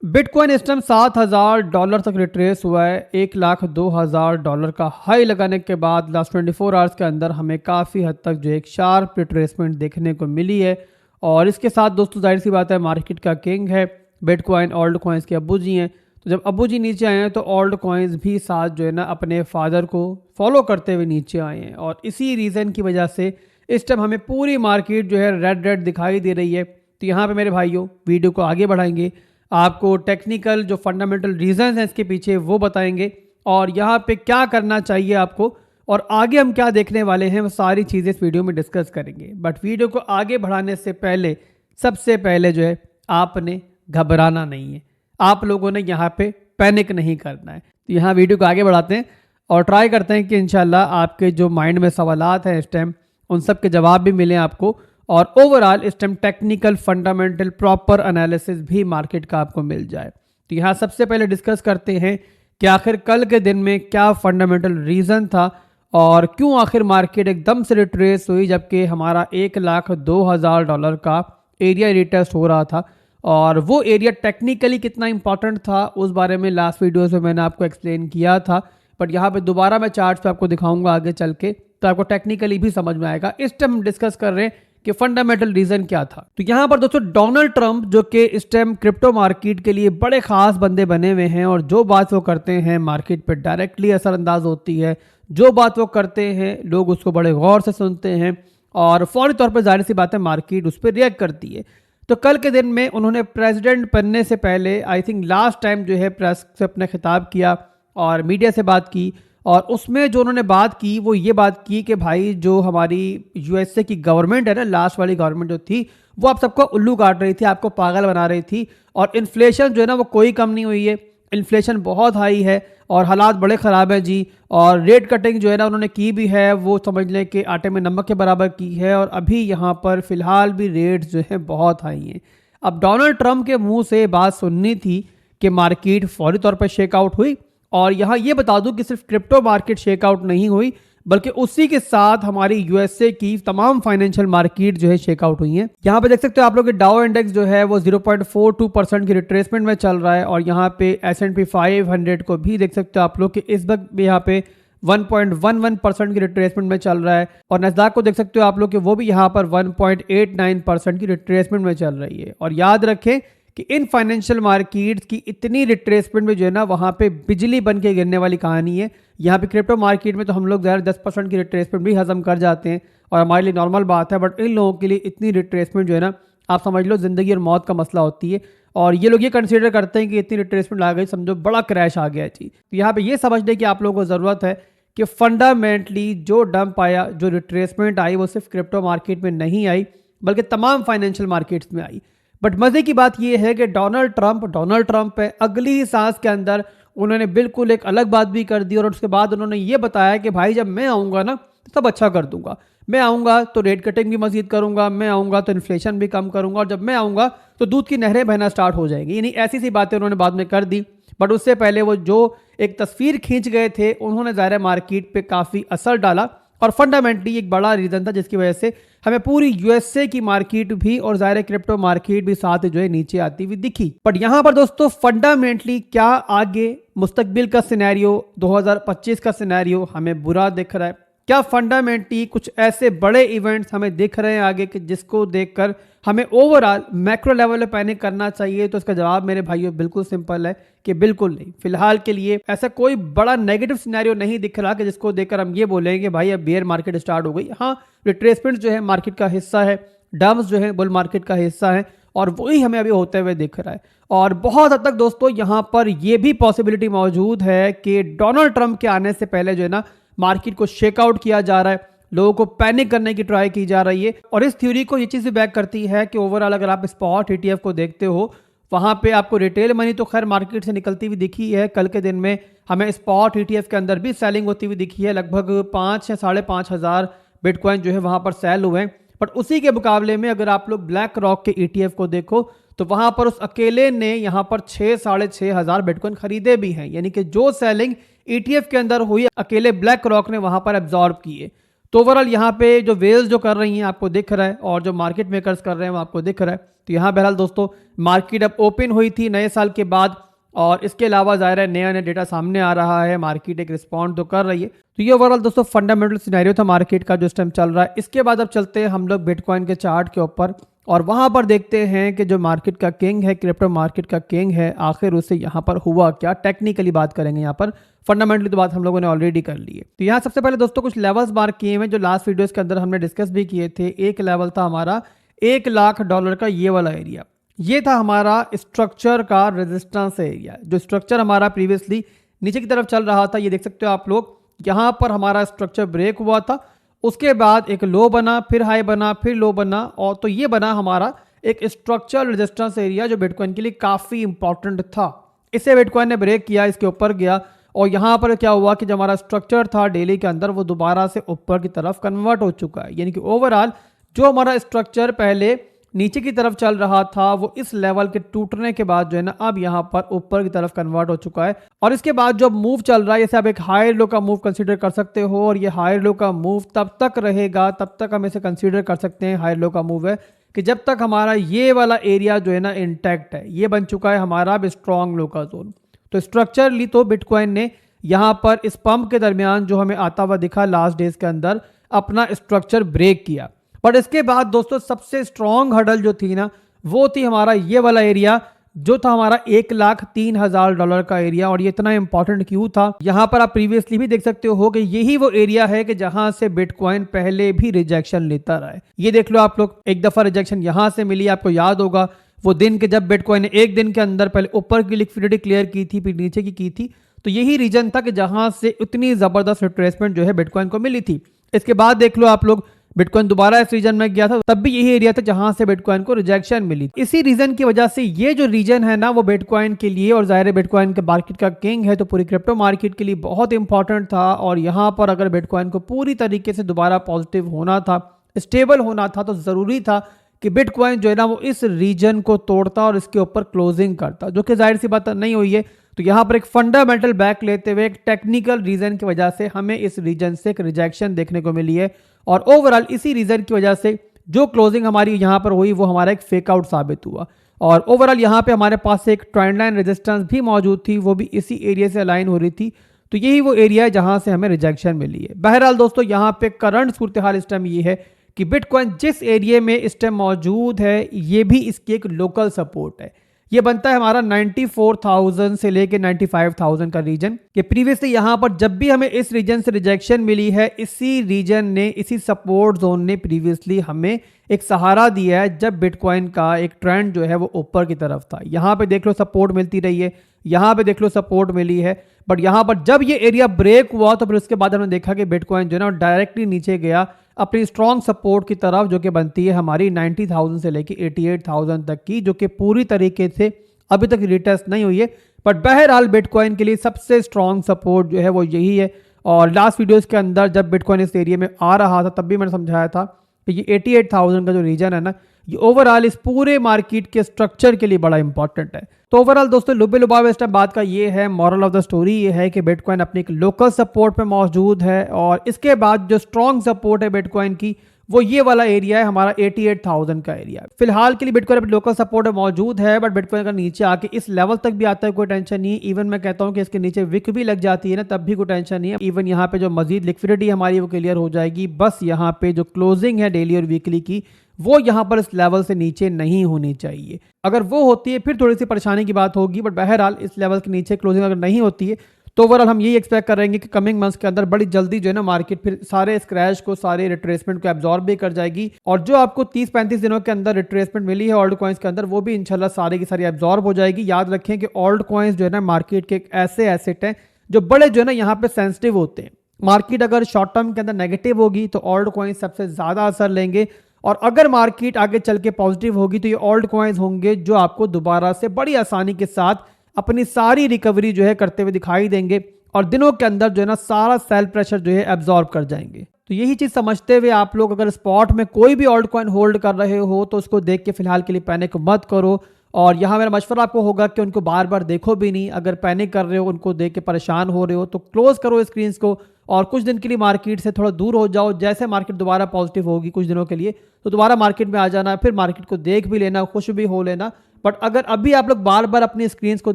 Bitcoin इस time $7,000 तक retrace हुआ है। $1,02,000 का हाई लगाने के बाद लास्ट 24 आवर्स के अंदर हमें काफ़ी हद तक जो एक शार्प रिट्रेसमेंट देखने को मिली है। और इसके साथ दोस्तों जाहिर सी बात है, मार्केट का किंग है बिटकॉइन, ओल्ड कॉइन्स के अब्बू जी हैं। तो जब अब्बू जी नीचे आए हैं तो ओल्ड कॉइन्स भी साथ जो है ना अपने फादर को फॉलो करते हुए नीचे आए हैं। और इसी रीज़न की वजह से इस टाइम हमें पूरी मार्केट जो है रेड रेड दिखाई दे रही है। तो यहाँ पे मेरे भाइयों वीडियो को आगे बढ़ाएंगे, आपको टेक्निकल जो फंडामेंटल रीजंस हैं इसके पीछे वो बताएंगे और यहाँ पे क्या करना चाहिए आपको, और आगे हम क्या देखने वाले हैं वो सारी चीज़ें इस वीडियो में डिस्कस करेंगे। बट वीडियो को आगे बढ़ाने से पहले सबसे पहले जो है आपने घबराना नहीं है, आप लोगों ने यहाँ पे पैनिक नहीं करना है। तो यहाँ वीडियो को आगे बढ़ाते हैं और ट्राई करते हैं कि इंशाल्लाह आपके जो माइंड में सवालात हैं इस टाइम उन सब के जवाब भी मिलें आपको, और ओवरऑल इस time technical fundamental proper analysis भी मार्केट का आपको मिल जाए। तो यहाँ सबसे पहले डिस्कस करते हैं कि आखिर कल के दिन में क्या फंडामेंटल रीज़न था और क्यों आखिर मार्केट एकदम से रिट्रेस हुई, जबकि हमारा $1,02,000 का एरिया रिटेस्ट हो रहा था। और वो एरिया टेक्निकली कितना इंपॉर्टेंट था उस बारे में लास्ट वीडियो में मैंने आपको एक्सप्लेन किया था, बट यहाँ पे दोबारा मैं चार्ट्स पे आपको दिखाऊंगा आगे चल के, तो आपको टेक्निकली भी समझ में आएगा। इस टाइम हम डिस्कस कर रहे हैं कि फंडामेंटल रीजन क्या था। तो यहाँ पर दोस्तों डोनाल्ड ट्रंप जो कि इस टाइम क्रिप्टो मार्केट के लिए बड़े खास बंदे बने हुए हैं और जो बात वो करते हैं मार्केट पे डायरेक्टली असरअंदाज होती है। जो बात वो करते हैं लोग उसको बड़े गौर से सुनते हैं और फौरी तौर पर जाहिर सी बात है मार्केट उस पर रिएक्ट करती है। तो कल के दिन में उन्होंने प्रेसिडेंट बनने से पहले आई थिंक लास्ट टाइम जो है प्रेस से अपना खिताब किया और मीडिया से बात की, और उसमें जो उन्होंने बात की वो ये बात की कि भाई जो हमारी यूएसए की गवर्नमेंट है ना, लास्ट वाली गवर्नमेंट जो थी वो आप सबको उल्लू काट रही थी, आपको पागल बना रही थी, और इन्फ्लेशन जो है ना वो कोई कम नहीं हुई है, इन्फ्लेशन बहुत हाई है और हालात बड़े ख़राब हैं जी। और रेट कटिंग जो है ना उन्होंने की भी है, वो समझ लें कि आटे में नमक के बराबर की है, और अभी यहाँ पर फ़िलहाल भी रेट्स जो है बहुत हाई हैं। अब डोनाल्ड ट्रंप के मुँह से बात सुननी थी कि मार्केट फौरी तौर पर शेकआउट हुई, और यहाँ ये बता दूं कि सिर्फ क्रिप्टो मार्केट शेकआउट नहीं हुई बल्कि उसी के साथ हमारी यूएसए की तमाम फाइनेंशियल मार्केट जो है शेकआउट हुई है। यहाँ पे देख सकते हो आप लोग कि डाउ इंडेक्स जो है वो 0.42% की रिट्रेसमेंट में चल रहा है, और यहाँ पे S&P 500 को भी देख सकते हो आप लोग कि इस वक्त भी यहाँ पे 1.11% की रिट्रेसमेंट में चल रहा है, और नस्दाक को देख सकते हो आप लोग कि वो भी यहाँ पर 1.89% की रिट्रेसमेंट में चल रही है। और याद रखें कि इन फाइनेंशियल मार्केट्स की इतनी रिट्रेसमेंट में जो है ना वहाँ पे बिजली बन के गिरने वाली कहानी है। यहाँ पे क्रिप्टो मार्केट में तो हम लोग ज़्यादा 10% की रिट्रेसमेंट भी हजम कर जाते हैं और हमारे लिए नॉर्मल बात है, बट इन लोगों के लिए इतनी रिट्रेसमेंट जो है ना आप समझ लो ज़िंदगी और मौत का मसला होती है, और ये लोग ये कंसिडर करते हैं कि इतनी रिट्रेसमेंट आ गई समझो बड़ा क्रैश आ गया जी। तो यहाँ पर ये समझने की आप लोगों को ज़रूरत है कि फंडामेंटली जो डंप आया, जो रिट्रेसमेंट आई, वो सिर्फ क्रिप्टो मार्केट में नहीं आई बल्कि तमाम फाइनेंशियल मार्केट्स में आई। बट मज़े की बात यह है कि डोनाल्ड ट्रंप है, अगली ही सांस के अंदर उन्होंने बिल्कुल एक अलग बात भी कर दी, और उसके बाद उन्होंने ये बताया कि भाई जब मैं आऊँगा ना तो सब अच्छा कर दूंगा, मैं आऊँगा तो रेट कटिंग भी मज़ीद करूँगा, मैं आऊँगा तो इन्फ्लेशन भी कम करूँगा, और जब मैं आऊँगा तो दूध की नहरें बहना स्टार्ट हो जाएंगी। यानी ऐसी सी बातें उन्होंने बाद में कर दी। बट उससे पहले वो जो एक तस्वीर खींच गए थे उन्होंने ज़ाहिर मार्केट पर काफ़ी असर डाला, और फंडामेंटली एक बड़ा रीज़न था जिसकी वजह से हमें पूरी यूएसए की मार्केट भी और ज़ाहिर क्रिप्टो मार्केट भी साथ जो है नीचे आती हुई दिखी। बट यहाँ पर दोस्तों फंडामेंटली क्या आगे मुस्तकबिल का सिनेरियो, 2025 का सिनेरियो हमें बुरा दिख रहा है? क्या फंडामेंटली कुछ ऐसे बड़े इवेंट्स हमें दिख रहे हैं आगे कि जिसको देखकर हमें ओवरऑल मैक्रो लेवल पे पैनिक करना चाहिए? तो इसका जवाब मेरे भाइयों बिल्कुल सिंपल है कि बिल्कुल नहीं। फिलहाल के लिए ऐसा कोई बड़ा नेगेटिव सिनेरियो नहीं दिख रहा कि जिसको देखकर हम ये बोलेंगे कि भाई अब बेयर मार्केट स्टार्ट हो गई। हाँ, रिट्रेसमेंट जो है मार्केट का हिस्सा है, डम्स जो है बुल मार्केट का हिस्सा है, और वही हमें अभी होते हुए दिख रहा है। और बहुत हद तक दोस्तों यहाँ पर यह भी पॉसिबिलिटी मौजूद है कि डोनाल्ड ट्रंप के आने से पहले जो है ना मार्केट को शेकआउट किया जा रहा है, लोगों को पैनिक करने की ट्राई की जा रही है। और इस थ्योरी को ये चीज़ भी बैक करती है कि ओवरऑल अगर आप स्पॉट ETF को देखते हो वहाँ पे आपको रिटेल मनी तो खैर मार्केट से निकलती हुई दिखी है। कल के दिन में हमें स्पॉट ETF के अंदर भी सेलिंग होती हुई दिखी है, लगभग 5 या 5,500 हज़ार बिटकॉइन जो है वहाँ पर सेल हुए हैं। बट उसी के मुकाबले में अगर आप लोग ब्लैक रॉक के ETF को देखो तो वहाँ पर उस अकेले ने यहाँ पर 6-6.5 हज़ार बिटकॉइन खरीदे भी हैं, यानी कि जो सेलिंग ETF के अंदर हुई अकेले ब्लैक रॉक ने वहाँ पर एब्जॉर्ब की है। तो ओवरऑल यहाँ पे जो वेल्स जो कर रही हैं आपको दिख रहा है और जो मार्केट मेकर्स कर रहे हैं वो आपको दिख रहा है। तो यहाँ बहरहाल दोस्तों मार्केट अब ओपन हुई थी नए साल के बाद, और इसके अलावा ज़ाहिर है नया नया डेटा सामने आ रहा है, मार्केट एक रिस्पॉन्ड तो कर रही है। तो ये ओवरऑल दोस्तों फंडामेंटल सिनेरियो था मार्केट का जो इस टाइम चल रहा है। इसके बाद अब चलते हैं हम लोग बिटकॉइन के चार्ट के ऊपर, और वहां पर देखते हैं कि जो मार्केट का किंग है, क्रिप्टो मार्केट का किंग है, आखिर उसे यहाँ पर हुआ क्या। टेक्निकली बात करेंगे यहाँ पर, फंडामेंटली तो बात हम लोगों ने ऑलरेडी कर ली है। तो यहाँ सबसे पहले दोस्तों कुछ लेवल्स मार्क किए हैं जो लास्ट वीडियोस के अंदर हमने डिस्कस भी किए थे। एक लेवल था हमारा $1,00,000 का ये वाला एरिया, ये था हमारा स्ट्रक्चर का रेजिस्टेंस एरिया। जो स्ट्रक्चर हमारा प्रीवियसली नीचे की तरफ चल रहा था, ये देख सकते हो आप लोग, यहाँ पर हमारा स्ट्रक्चर ब्रेक हुआ था, उसके बाद एक लो बना, फिर हाई बना, फिर लो बना, और तो ये बना हमारा एक स्ट्रक्चरल रेजिस्टेंस एरिया जो बिटकॉइन के लिए काफ़ी इंपॉर्टेंट था। इसे बिटकॉइन ने ब्रेक किया, इसके ऊपर गया, और यहाँ पर क्या हुआ कि जो हमारा स्ट्रक्चर था डेली के अंदर वो दोबारा से ऊपर की तरफ कन्वर्ट हो चुका है। यानी कि ओवरऑल जो हमारा स्ट्रक्चर पहले नीचे की तरफ चल रहा था वो इस लेवल के टूटने के बाद जो है ना अब यहाँ पर ऊपर की तरफ कन्वर्ट हो चुका है। और इसके बाद जो मूव चल रहा है, जैसे आप एक हायर लो का मूव कंसीडर कर सकते हो, और ये हायर लो का मूव तब तक रहेगा, तब तक हम इसे कंसीडर कर सकते हैं हायर लो का मूव है कि जब तक हमारा ये वाला एरिया जो है ना इंटैक्ट है। ये बन चुका है हमारा अब स्ट्रॉन्ग लो का जोन। तो स्ट्रक्चरली तो बिटकॉइन ने यहाँ पर इस पंप के दरमियान जो हमें आता हुआ दिखा लास्ट डेज के अंदर अपना स्ट्रक्चर ब्रेक किया। बट इसके बाद दोस्तों सबसे स्ट्रॉन्ग हडल जो थी ना वो थी हमारा ये वाला एरिया जो था हमारा $1,03,000 का एरिया। और ये इतना इंपॉर्टेंट क्यों था, यहाँ पर आप प्रीवियसली भी देख सकते हो कि यही वो एरिया है कि जहां से बिटकॉइन पहले भी रिजेक्शन लेता रहा है। ये देख लो आप लोग, एक दफा रिजेक्शन यहां से मिली, आपको याद होगा वो दिन के जब बिटकॉइन ने एक दिन के अंदर पहले ऊपर की लिक्विडिटी क्लियर की थी, फिर नीचे की थी। तो यही रीजन था कि जहां से उतनी जबरदस्त रिट्रेसमेंट जो है बिटकॉइन को मिली थी। इसके बाद देख लो आप लोग, बिटकॉइन दोबारा इस रीजन में गया था, तब भी यही एरिया था जहां से बिटकॉइन को रिजेक्शन मिली। इसी रीजन की वजह से ये जो रीजन है ना वो बिटकॉइन के लिए, और जाहिर है बिटकॉइन के मार्केट का किंग है तो पूरी क्रिप्टो मार्केट के लिए बहुत इंपॉर्टेंट था। और यहाँ पर अगर बिटकॉइन को पूरी तरीके से दोबारा पॉजिटिव होना था, स्टेबल होना था, तो जरूरी था कि बिटकॉइन जो है ना वो इस रीजन को तोड़ता और इसके ऊपर क्लोजिंग करता, जो कि जाहिर सी बात नहीं हुई है। तो यहाँ पर एक फंडामेंटल बैक लेते हुए एक टेक्निकल रीजन की वजह से हमें इस रीजन से एक रिजेक्शन देखने को मिली है, और ओवरऑल इसी रीजन की वजह से जो क्लोजिंग हमारी यहाँ पर हुई वो हमारा एक फेक आउट साबित हुआ। और ओवरऑल यहाँ पे हमारे पास एक ट्रेंड लाइन रेजिस्टेंस भी मौजूद थी, वो भी इसी एरिया से अलाइन हो रही थी। तो यही वो एरिया है जहां से हमें रिजेक्शन मिली है। बहरहाल दोस्तों यहाँ पे करंट सूरत हाल इस टाइम ये है कि बिटकॉइन जिस एरिया में इस टाइम मौजूद है ये भी इसकी एक लोकल सपोर्ट है। ये बनता है हमारा 94,000 से लेके 95,000 का रीजन, कि प्रीवियसली यहाँ पर जब भी हमें इस रीजन से रिजेक्शन मिली है, इसी रीजन ने, इसी सपोर्ट जोन ने प्रीवियसली हमें एक सहारा दिया है जब बिटकॉइन का एक ट्रेंड जो है वो ऊपर की तरफ था। यहाँ पे देख लो सपोर्ट मिलती रही है, यहाँ पे देख लो सपोर्ट मिली है, बट यहाँ पर जब ये एरिया ब्रेक हुआ तो फिर उसके बाद हमने देखा कि बिटकॉइन जो है ना डायरेक्टली नीचे गया अपनी स्ट्रॉन्ग सपोर्ट की तरफ, जो कि बनती है हमारी 90,000 से लेके 88,000 तक की, जो कि पूरी तरीके से अभी तक रिटेस्ट नहीं हुई है। बट बहरहाल बिटकॉइन के लिए सबसे स्ट्रॉन्ग सपोर्ट जो है वो यही है। और लास्ट वीडियोस के अंदर जब बिटकॉइन इस एरिया में आ रहा था तब भी मैंने समझाया था कि ये 88,000 का जो रीजन है ना, ये ओवरऑल इस पूरे मार्केट के स्ट्रक्चर के लिए बड़ा इंपॉर्टेंट है। तो ओवरऑल दोस्तों लुबे लुबाव इस टाइम बात का ये है, मॉरल ऑफ द स्टोरी ये है कि बिटकॉइन अपनी एक लोकल सपोर्ट पे मौजूद है, और इसके बाद जो स्ट्रॉन्ग सपोर्ट है बिटकॉइन की वो ये वाला एरिया है हमारा 88,000 का एरिया। फिलहाल के लिए बिटकॉइन अपनी लोकल सपोर्ट में मौजूद है, बट बिटकॉइन का नीचे आके इस लेवल तक भी आता है कोई टेंशन नहीं है। इवन मैं कहता हूँ कि इसके नीचे विक भी लग जाती है ना तब भी कोई टेंशन नहीं है। इवन यहाँ पे जो मजीद लिक्विडिटी हमारी वो क्लियर हो जाएगी, बस यहाँ पे जो क्लोजिंग है डेली और वीकली की वो यहाँ पर इस लेवल से नीचे नहीं होनी चाहिए। अगर वो होती है फिर थोड़ी सी परेशानी की बात होगी, बट बहरहाल इस लेवल के नीचे क्लोजिंग अगर नहीं होती है तो ओवरऑल हम यही एक्सपेक्ट करेंगे कि कमिंग मंथ्स के अंदर बड़ी जल्दी जो है ना मार्केट फिर सारे स्क्रैच को, सारे रिट्रेसमेंट को एब्जॉर्ब भी कर जाएगी, और जो आपको 30-35 दिनों के अंदर रिट्रेसमेंट मिली है ऑल्ट कॉइन्स के अंदर वो भी इंशाल्लाह सारी की सारी एब्जॉर्ब हो जाएगी। याद रखें कि ऑल्ट कॉइन्स जो है ना मार्केट के एक ऐसे एसेट हैं जो बड़े जो है ना यहाँ पे सेंसिटिव होते हैं। मार्केट अगर शॉर्ट टर्म के अंदर नेगेटिव होगी तो ऑल्ट कॉइन्स सबसे ज्यादा असर लेंगे, और अगर मार्केट आगे चल के पॉजिटिव होगी तो ये ऑल्ट कॉइन्स होंगे जो आपको दोबारा से बड़ी आसानी के साथ अपनी सारी रिकवरी जो है करते हुए दिखाई देंगे, और दिनों के अंदर जो है ना सारा सेल प्रेशर जो है एब्जॉर्ब कर जाएंगे। तो यही चीज समझते हुए आप लोग अगर स्पॉट में कोई भी ऑल्ट कॉइन होल्ड कर रहे हो तो उसको देख के फिलहाल के लिए पैनिक मत करो, और यहाँ मेरा मशवरा आपको होगा कि उनको बार बार देखो भी नहीं। अगर पैनिक कर रहे हो, उनको देख के परेशान हो रहे हो तो क्लोज करो स्क्रीन को, और कुछ दिन के लिए मार्केट से थोड़ा दूर हो जाओ। जैसे मार्केट दोबारा पॉजिटिव होगी कुछ दिनों के लिए तो दोबारा मार्केट में आ जाना, फिर मार्केट को देख भी लेना, खुश भी हो लेना। बट अगर अभी आप लोग बार बार अपनी स्क्रीन्स को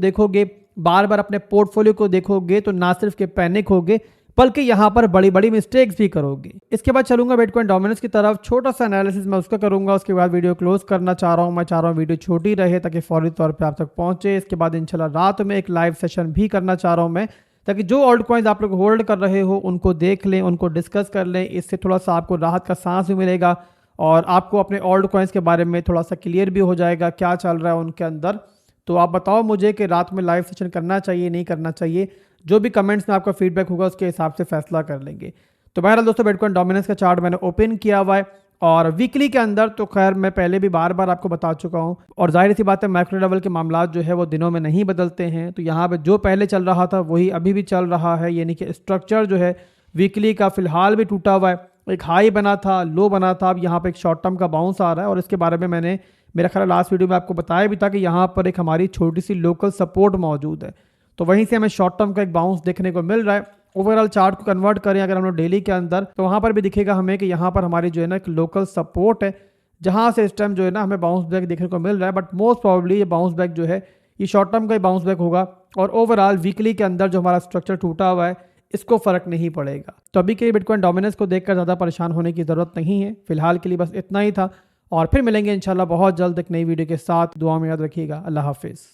देखोगे, बार बार अपने पोर्टफोलियो को देखोगे तो ना सिर्फ के पैनिक होगे बल्कि यहाँ पर बड़ी बड़ी मिस्टेक्स भी करोगे। इसके बाद चलूंगा बिटकॉइन डोमिनेंस की तरफ, छोटा सा एनालिसिस मैं उसका करूंगा, उसके बाद वीडियो क्लोज करना चाह रहा हूँ। मैं चाह रहा हूँ वीडियो छोटी रहे ताकि फौरी तौर पे आप तक पहुंचे। इसके बाद इंशाल्लाह रात में एक लाइव सेशन भी करना चाह रहा हूँ मैं, ताकि जो ऑल्ट कॉइन्स आप लोग होल्ड कर रहे हो उनको देख लें, उनको डिस्कस कर लें। इससे थोड़ा सा आपको राहत का सांस भी मिलेगा और आपको अपने ऑल्ट कॉइन्स के बारे में थोड़ा सा क्लियर भी हो जाएगा क्या चल रहा है उनके अंदर। तो आप बताओ मुझे कि रात में लाइव सेशन करना चाहिए नहीं करना चाहिए। जो भी कमेंट्स में आपका फीडबैक होगा उसके हिसाब से फैसला कर लेंगे। तो बहरहाल दोस्तों, बिटकॉइन डोमिनेंस का चार्ट मैंने ओपन किया हुआ है और वीकली के अंदर तो खैर मैं पहले भी बार बार आपको बता चुका हूं, और जाहिर सी बात है मैक्रो लेवल के मामला जो है वो दिनों में नहीं बदलते हैं। तो यहाँ पे जो पहले चल रहा था वही अभी भी चल रहा है, यानी कि स्ट्रक्चर जो है वीकली का फिलहाल भी टूटा हुआ है। एक हाई बना था, लो बना था, अब यहाँ पे एक शॉर्ट टर्म का बाउंस आ रहा है और इसके बारे में मैंने मेरा ख्याल लास्ट वीडियो में आपको बताया भी था कि यहाँ पर एक हमारी छोटी सी लोकल सपोर्ट मौजूद है। तो वहीं से हमें शॉर्ट टर्म का एक बाउंस देखने को मिल रहा है। ओवरऑल चार्ट को कन्वर्ट करें अगर हम लोग डेली के अंदर तो वहाँ पर भी दिखेगा हमें कि यहाँ पर हमारी जो है ना एक लोकल सपोर्ट है, जहाँ से इस टाइम जो है ना हमें बाउंस बैक देखने को मिल रहा है। बट मोस्ट प्रॉब्ली ये बाउंस बैक जो है ये शॉर्ट टर्म का ही बाउंस बैक होगा और ओवरऑल वीकली के अंदर जो हमारा स्ट्रक्चर टूटा हुआ है इसको फर्क नहीं पड़ेगा। तो अभी के लिए बिटकॉइन डोमिनेंस को देखकर ज़्यादा परेशान होने की ज़रूरत नहीं है। फिलहाल के लिए बस इतना ही था और फिर मिलेंगे इंशाल्लाह बहुत जल्द एक नई वीडियो के साथ। दुआ में याद रखिएगा। अल्लाह हाफिज़।